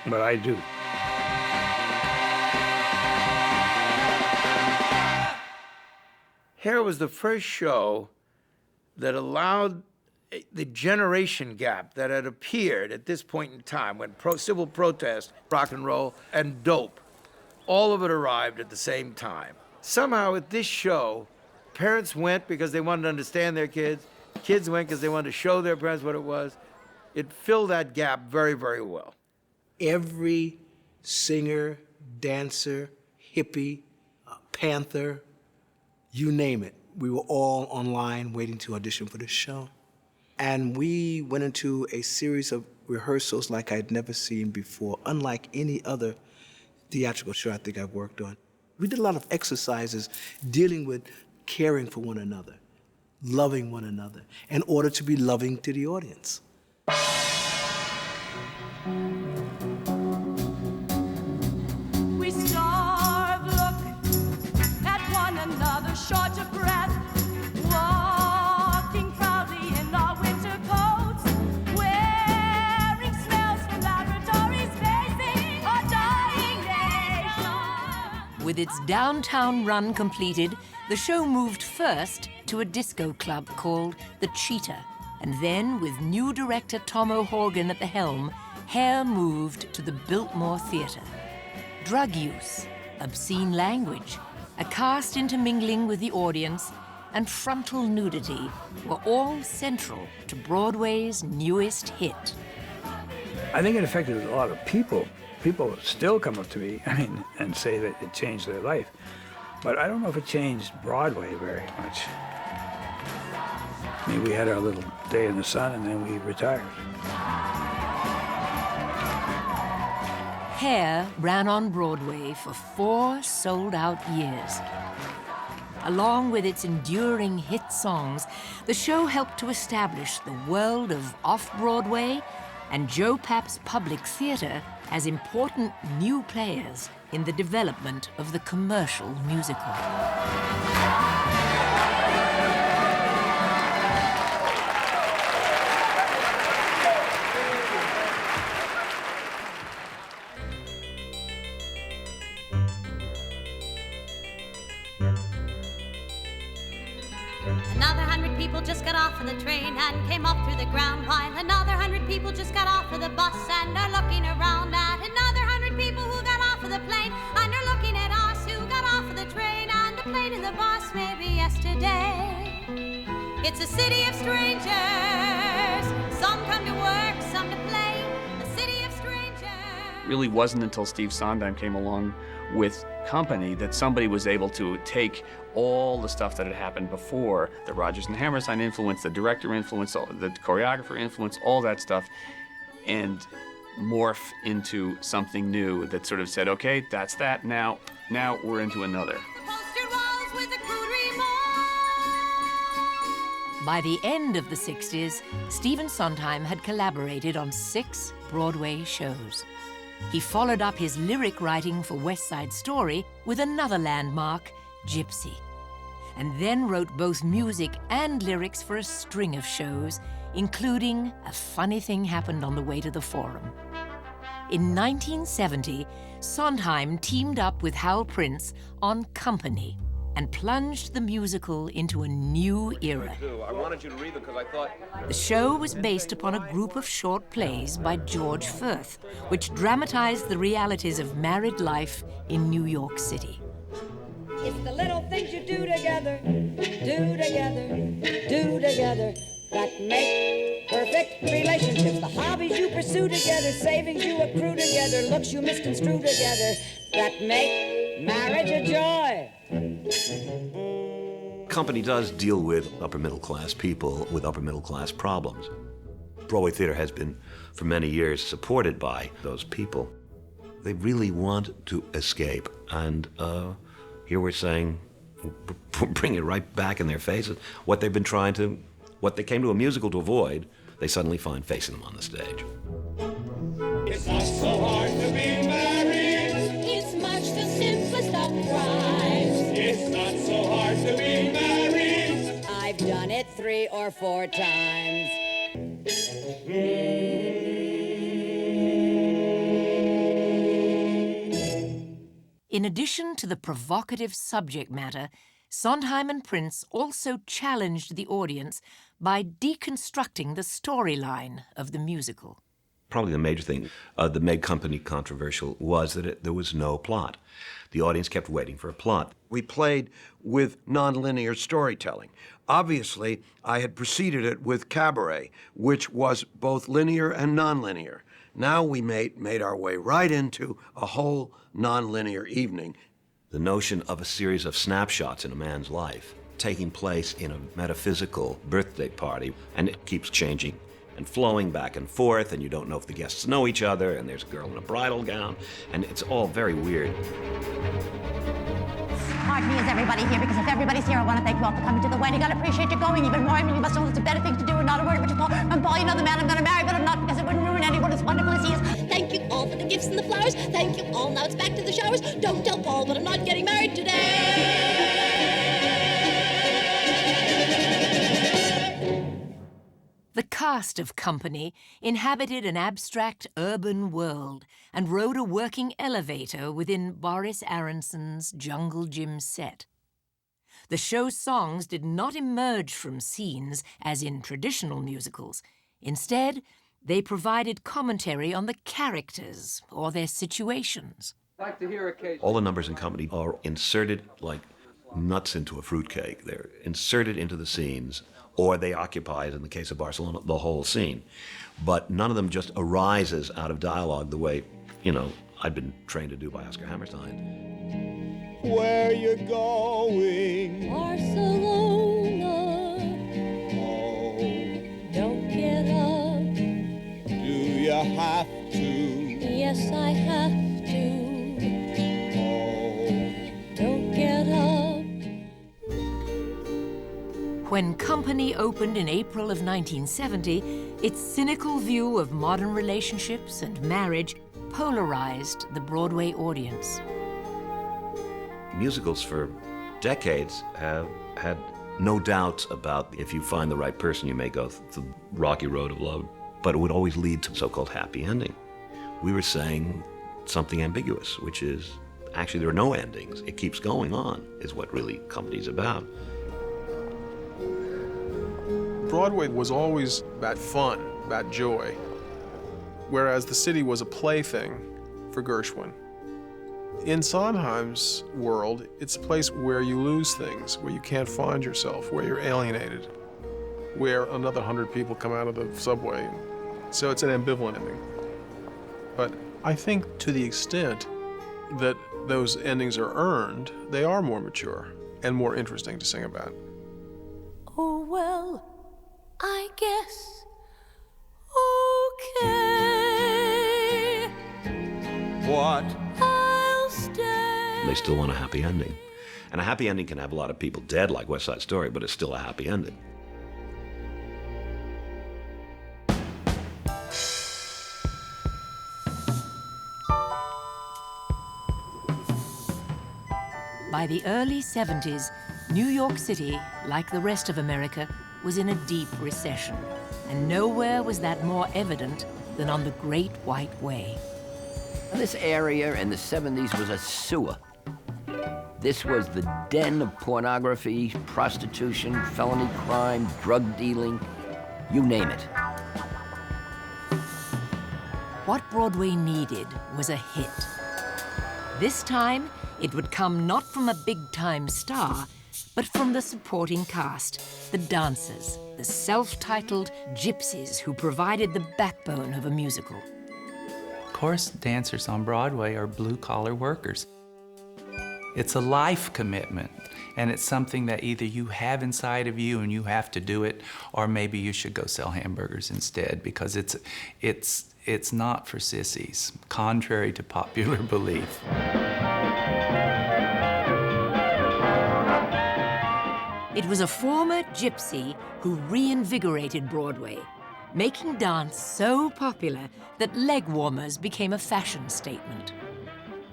but I do. Hair was the first show that allowed the generation gap that had appeared at this point in time when civil protest, rock and roll, and dope, all of it arrived at the same time. Somehow at this show, parents went because they wanted to understand their kids, kids went because they wanted to show their parents what it was. It filled that gap very, very well. Every singer, dancer, hippie, panther, you name it, we were all online waiting to audition for this show. And we went into a series of rehearsals like I'd never seen before, unlike any other theatrical show I think I've worked on. We did a lot of exercises dealing with caring for one another, loving one another, in order to be loving to the audience. We starve, look at one another, short of breath, walking proudly in our winter coats, wearing smells from laboratories, facing a dying nation. With its downtown run completed, the show moved first to a disco club called The Cheetah, and then, with new director Tom O'Horgan at the helm, Hair moved to the Biltmore Theatre. Drug use, obscene language, a cast intermingling with the audience, and frontal nudity were all central to Broadway's newest hit. I think it affected a lot of people. People still come up to me, and say that it changed their life. But I don't know if it changed Broadway very much. We had our little day in the sun, and then we retired. Hair ran on Broadway for 4 sold-out years. Along with its enduring hit songs, the show helped to establish the world of off-Broadway and Joe Papp's public theater as important new players in the development of the commercial musical. Another 100 people just got off of the train and came up through the ground, while another 100 people just got off of the bus and are looking around at another 100 people who got off of the plane and are looking at us who got off of the train and the plane and the bus maybe yesterday. It's a city of strangers. Some come to work, some to play. A city of strangers. It really wasn't until Steve Sondheim came along with Company that somebody was able to take all the stuff that had happened before, the Rodgers and Hammerstein influence, the director influence, the choreographer influence, all that stuff, and morph into something new that sort of said, okay, that's that, now we're into another. By the end of the 60s, Stephen Sondheim had collaborated on 6 Broadway shows. He followed up his lyric writing for West Side Story with another landmark, Gypsy, and then wrote both music and lyrics for a string of shows, including A Funny Thing Happened on the Way to the Forum. In 1970, Sondheim teamed up with Hal Prince on Company and plunged the musical into a new era. I wanted you to read them because I thought... The show was based upon a group of short plays by George Furth, which dramatized the realities of married life in New York City. It's the little things you do together, that make perfect relationships. The hobbies you pursue together, savings you accrue together, looks you misconstrue together, that make marriage a joy. Company does deal with upper middle class people with upper middle class problems. Broadway theater has been, for many years, supported by those people. They really want to escape, and here we're saying, bring it right back in their faces. What they've been trying to, what they came to a musical to avoid, they suddenly find facing them on the stage. It's not so hard to be married. It's much the simplest of crimes. It's not so hard to be married. I've done it 3 or 4 times. In addition to the provocative subject matter, Sondheim and Prince also challenged the audience by deconstructing the storyline of the musical. Probably the major thing that made Company controversial was that there was no plot. The audience kept waiting for a plot. We played with nonlinear storytelling. Obviously, I had preceded it with Cabaret, which was both linear and nonlinear. Now we made our way right into a whole nonlinear evening. The notion of a series of snapshots in a man's life taking place in a metaphysical birthday party, and it keeps changing and flowing back and forth, and you don't know if the guests know each other, and there's a girl in a bridal gown, and it's all very weird. Pardon me, is everybody here? Because if everybody's here, I want to thank you all for coming to the wedding. I appreciate you going even more. I mean, you must know there's better things to do and not a word of Paul. I'm Paul, you know the man I'm going to marry, but I'm not because it wouldn't ruin anyone as wonderful as he is. Thank you all for the gifts and the flowers. Thank you all. Now it's back to the showers. Don't tell Paul, but I'm not getting married today. The cast of Company inhabited an abstract urban world and rode a working elevator within Boris Aronson's Jungle Gym set. The show's songs did not emerge from scenes as in traditional musicals. Instead, they provided commentary on the characters or their situations. Like to hear a case. All the numbers in Company are inserted like nuts into a fruitcake. They're inserted into the scenes, or they occupy, as in the case of Barcelona, the whole scene. But none of them just arises out of dialogue the way, I'd been trained to do by Oscar Hammerstein. Where you going? Barcelona. Oh, Don't get up. do you have to? Yes, I have to. Oh, Don't get up. When Company opened in April of 1970, its cynical view of modern relationships and marriage polarized the Broadway audience. Musicals for decades have had no doubts about if you find the right person, you may go the rocky road of love, but it would always lead to a so-called happy ending. We were saying something ambiguous, which is actually there are no endings. It keeps going on, is what really Company's about. Broadway was always about fun, about joy, whereas the city was a plaything for Gershwin. In Sondheim's world, it's a place where you lose things, where you can't find yourself, where you're alienated, where another 100 people come out of the subway. So it's an ambivalent ending. But I think to the extent that those endings are earned, they are more mature and more interesting to sing about. Oh, well, I guess. Okay. what? I'll stay. They still want a happy ending. And a happy ending can have a lot of people dead, like West Side Story, but it's still a happy ending. By the early 70s, New York City, like the rest of America, was in a deep recession. And nowhere was that more evident than on the Great White Way. This area in the 70s was a sewer. This was the den of pornography, prostitution, felony crime, drug dealing, you name it. What Broadway needed was a hit. This time, it would come not from a big-time star, but from the supporting cast, the dancers, the self-titled gypsies who provided the backbone of a musical. Chorus dancers on Broadway are blue-collar workers. It's a life commitment, and it's something that either you have inside of you and you have to do it, or maybe you should go sell hamburgers instead, because it's not for sissies, contrary to popular belief. It was a former gypsy who reinvigorated Broadway, making dance so popular that leg warmers became a fashion statement.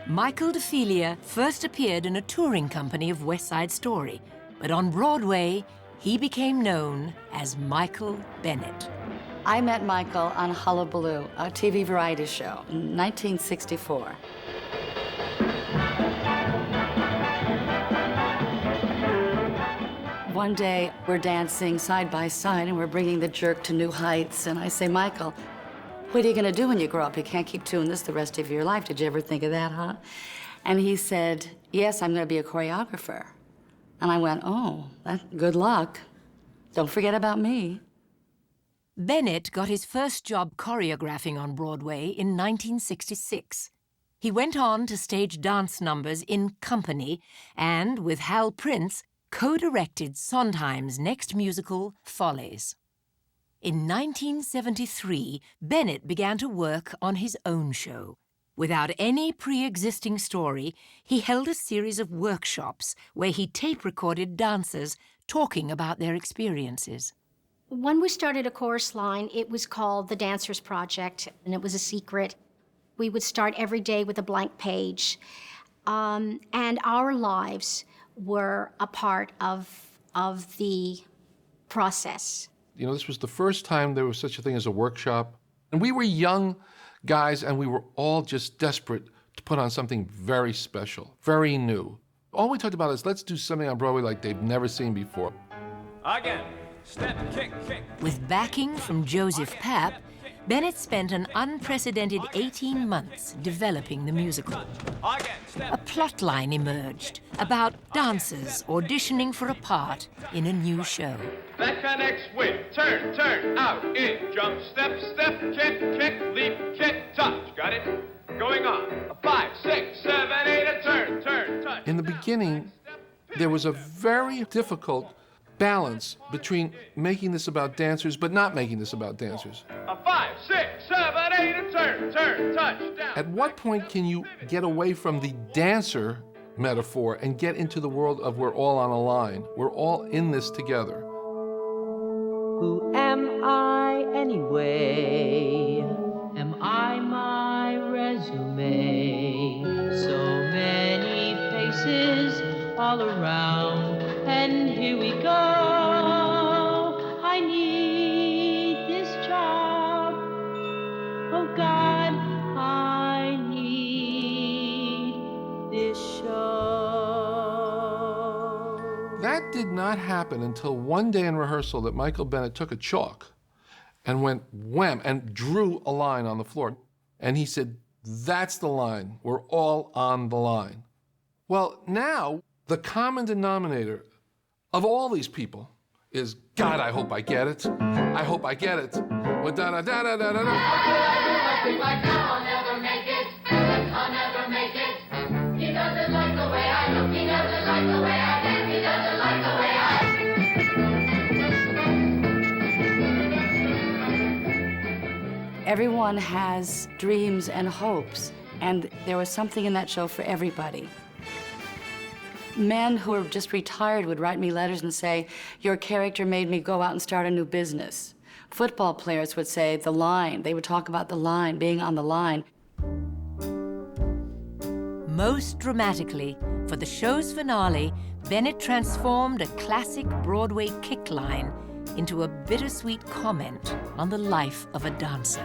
Michael DeFilia first appeared in a touring company of West Side Story, but on Broadway, he became known as Michael Bennett. I met Michael on Hullabaloo, a TV variety show in 1964. One day, we're dancing side by side, and we're bringing the jerk to new heights. And I say, Michael, what are you going to do when you grow up? You can't keep doing this the rest of your life. Did you ever think of that, huh? And he said, yes, I'm going to be a choreographer. And I went, oh, good luck. Don't forget about me. Bennett got his first job choreographing on Broadway in 1966. He went on to stage dance numbers in Company and, with Hal Prince, co-directed Sondheim's next musical, Follies. In 1973, Bennett began to work on his own show. Without any pre-existing story, he held a series of workshops where he tape-recorded dancers talking about their experiences. When we started a chorus line, it was called the Dancers Project, and it was a secret. We would start every day with a blank page, and our lives were a part of the process. You know, this was the first time there was such a thing as a workshop, and we were young guys, and we were all just desperate to put on something very special, very new. All we talked about is, let's do something on Broadway like they've never seen before. Again, step, kick, kick. With backing from Joseph Papp, Bennett spent an unprecedented 18 months developing the musical. A plot line emerged about dancers auditioning for a part in a new show. That connects with turn, turn, out, in, jump, step, step, kick, kick, leap, kick, touch. Got it? Going on. 5, 6, 7, 8, a turn, turn, touch. In the beginning, there was a very difficult balance between making this about dancers but not making this about dancers. 5, 6, 7, 8, a turn, turn, touch, down. At what point can you get away from the dancer metaphor and get into the world of we're all on a line? We're all in this together. Who am I anyway? Am I my resume? So many faces all around, and here we go. I need this job. Oh God, I need this show. That did not happen until one day in rehearsal that Michael Bennett took a chalk and went wham and drew a line on the floor. And he said, that's the line. We're all on the line. Well, now the common denominator of all these people is, God, I hope I get it. I hope I get it. Well, da-da-da-da-da-da-da. I think like now I'll never make it. I'll never make it. He doesn't like the way I look. He doesn't like the way I dance. He doesn't like the way I... Everyone has dreams and hopes, and there was something in that show for everybody. Men who were just retired would write me letters and say, your character made me go out and start a new business. Football players would say, the line. They would talk about the line, being on the line. Most dramatically, for the show's finale, Bennett transformed a classic Broadway kick line into a bittersweet comment on the life of a dancer.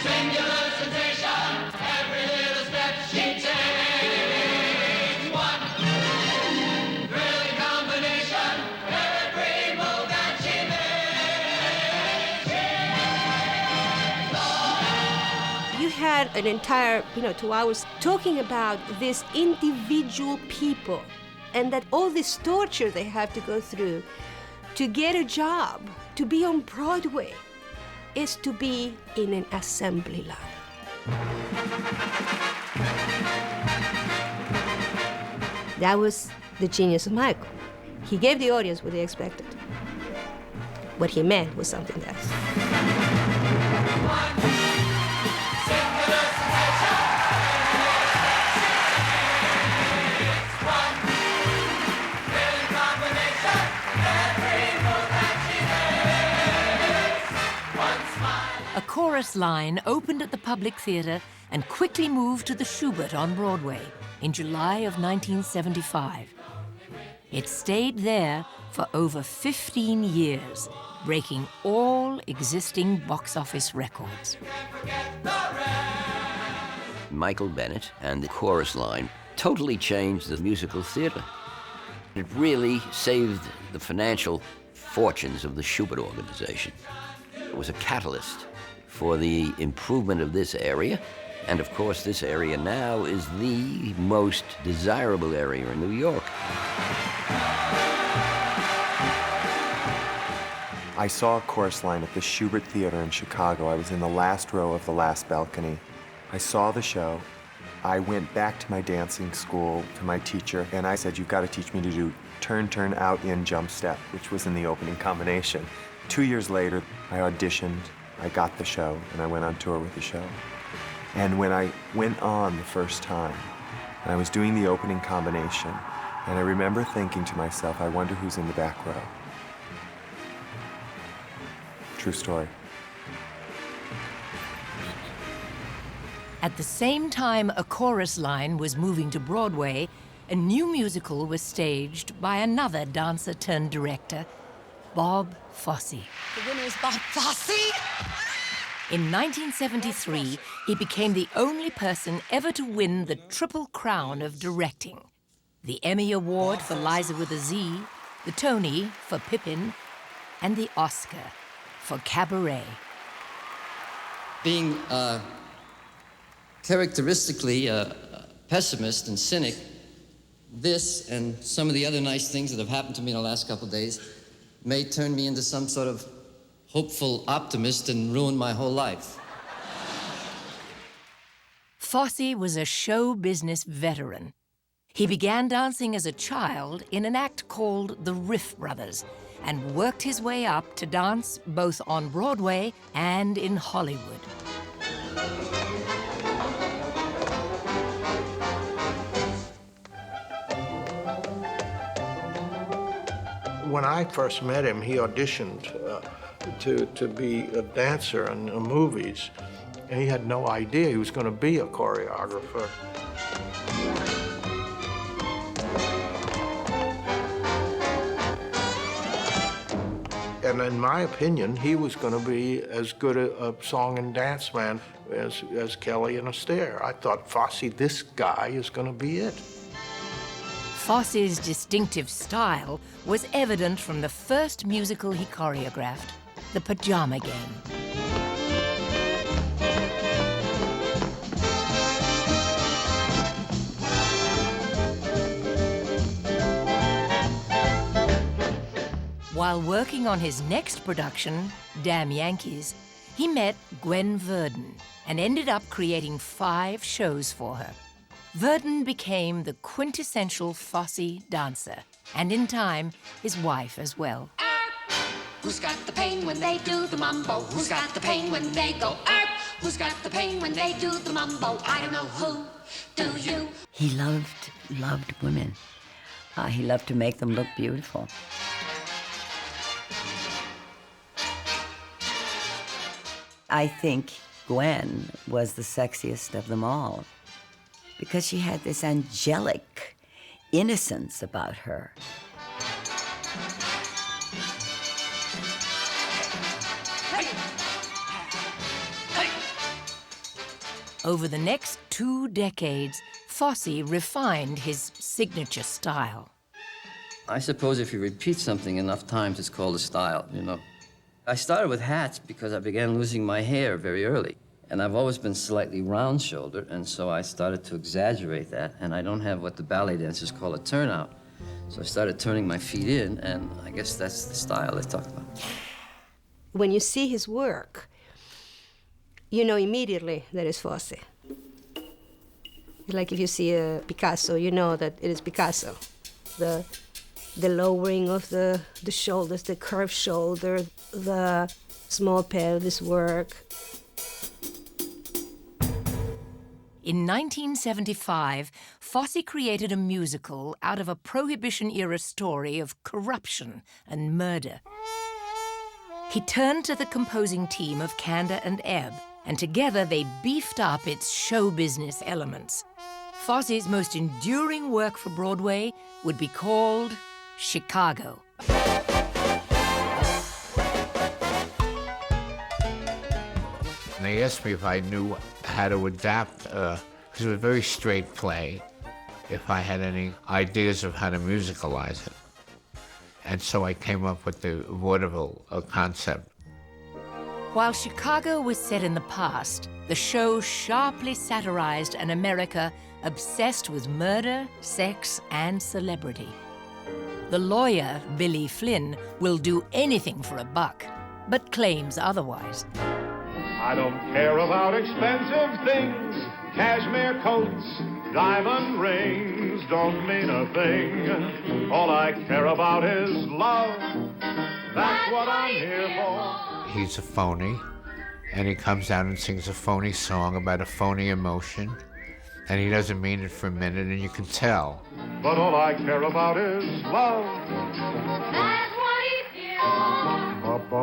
Singular sensation, every little step she takes. One thrilling combination, every move that she makes. You had an entire, 2 hours talking about these individual people and that all this torture they have to go through to get a job, to be on Broadway, is to be in an assembly line. That was the genius of Michael. He gave the audience what they expected. What he meant was something else. A chorus line opened at the Public Theater and quickly moved to the Schubert on Broadway in July of 1975. It stayed there for over 15 years, breaking all existing box office records. Michael Bennett and the chorus line totally changed the musical theater. It really saved the financial fortunes of the Schubert organization. It was a catalyst for the improvement of this area. And of course, this area now is the most desirable area in New York. I saw a chorus line at the Schubert Theater in Chicago. I was in the last row of the last balcony. I saw the show. I went back to my dancing school, to my teacher, and I said, "You've got to teach me to do turn, turn, out, in, jump, step," which was in the opening combination. 2 years later, I auditioned, I got the show, and I went on tour with the show. And when I went on the first time, and I was doing the opening combination, and I remember thinking to myself, I wonder who's in the back row. True story. At the same time a chorus line was moving to Broadway, a new musical was staged by another dancer-turned-director, Bob Fosse. The winner is Bob Fosse. In 1973, he became the only person ever to win the Triple Crown of directing. The Emmy Award for Liza with a Z, the Tony for Pippin, and the Oscar for Cabaret. Being characteristically a pessimist and cynic, this and some of the other nice things that have happened to me in the last couple of days may turn me into some sort of hopeful optimist and ruin my whole life. Fosse was a show business veteran. He began dancing as a child in an act called the Riff Brothers and worked his way up to dance both on Broadway and in Hollywood. When I first met him, he auditioned to be a dancer in movies, and he had no idea he was going to be a choreographer. And in my opinion, he was going to be as good a song and dance man as Kelly and Astaire. I thought, Fosse, this guy is going to be it. Fosse's distinctive style was evident from the first musical he choreographed, The Pajama Game. While working on his next production, Damn Yankees, he met Gwen Verdon and ended up creating 5 shows for her. Verdon became the quintessential Fosse dancer, and in time, his wife as well. Who's got the pain when they do the mambo? Who's got the pain when they go up? Who's got the pain when they do the mambo? I don't know who. Do you? He loved women. He loved to make them look beautiful. I think Gwen was the sexiest of them all because she had this angelic innocence about her. Over the next 2 decades, Fosse refined his signature style. I suppose if you repeat something enough times, it's called a style, you know. I started with hats because I began losing my hair very early. And I've always been slightly round-shouldered, and so I started to exaggerate that, and I don't have what the ballet dancers call a turnout. So I started turning my feet in, and I guess that's the style they talked about. When you see his work, you know immediately that it's Fosse. Like if you see a Picasso, you know that it is Picasso. The lowering of the shoulders, the curved shoulder, the small pelvis work. In 1975, Fosse created a musical out of a Prohibition-era story of corruption and murder. He turned to the composing team of Kander and Ebb, and together they beefed up its show business elements. Fosse's most enduring work for Broadway would be called Chicago. And they asked me if I knew how to adapt, because it was a very straight play. if I had any ideas of how to musicalize it. And so I came up with the vaudeville concept. While Chicago was set in the past, the show sharply satirized an America obsessed with murder, sex, and celebrity. The lawyer, Billy Flynn, will do anything for a buck, but claims otherwise. I don't care about expensive things, cashmere coats, diamond rings don't mean a thing. All I care about is love. That's what I'm here for. He's a phony, and he comes out and sings a phony song about a phony emotion, and he doesn't mean it for a minute, and you can tell. But all I care about is love. That's what he's here for.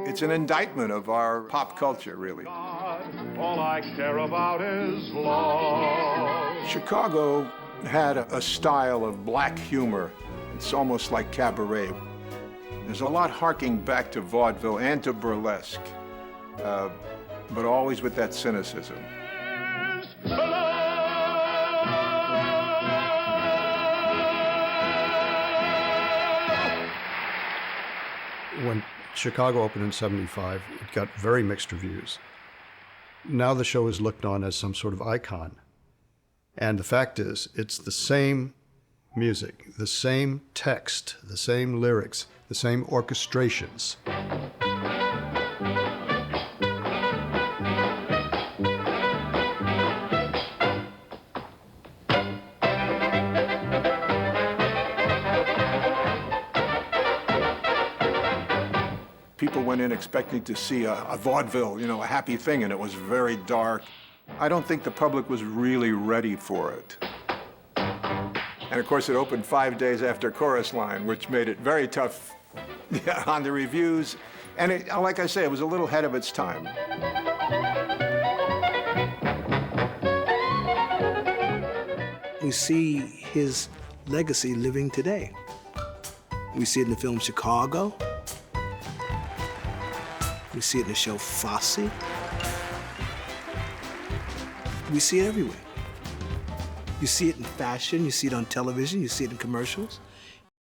It's an indictment of our pop culture, really. All I care about is love. Chicago had a style of black humor. It's almost like cabaret. There's a lot harking back to vaudeville and to burlesque, but always with that cynicism. When Chicago opened in '75, it got very mixed reviews. Now the show is looked on as some sort of icon. And the fact is, it's the same music, the same text, the same lyrics, the same orchestrations. People went in expecting to see a vaudeville, a happy thing, and it was very dark. I don't think the public was really ready for it. And of course, it opened 5 days after Chorus Line, which made it very tough on the reviews. And like I say, it was a little ahead of its time. We see his legacy living today. We see it in the film Chicago. We see it in the show Fosse. We see it everywhere. You see it in fashion, you see it on television, you see it in commercials.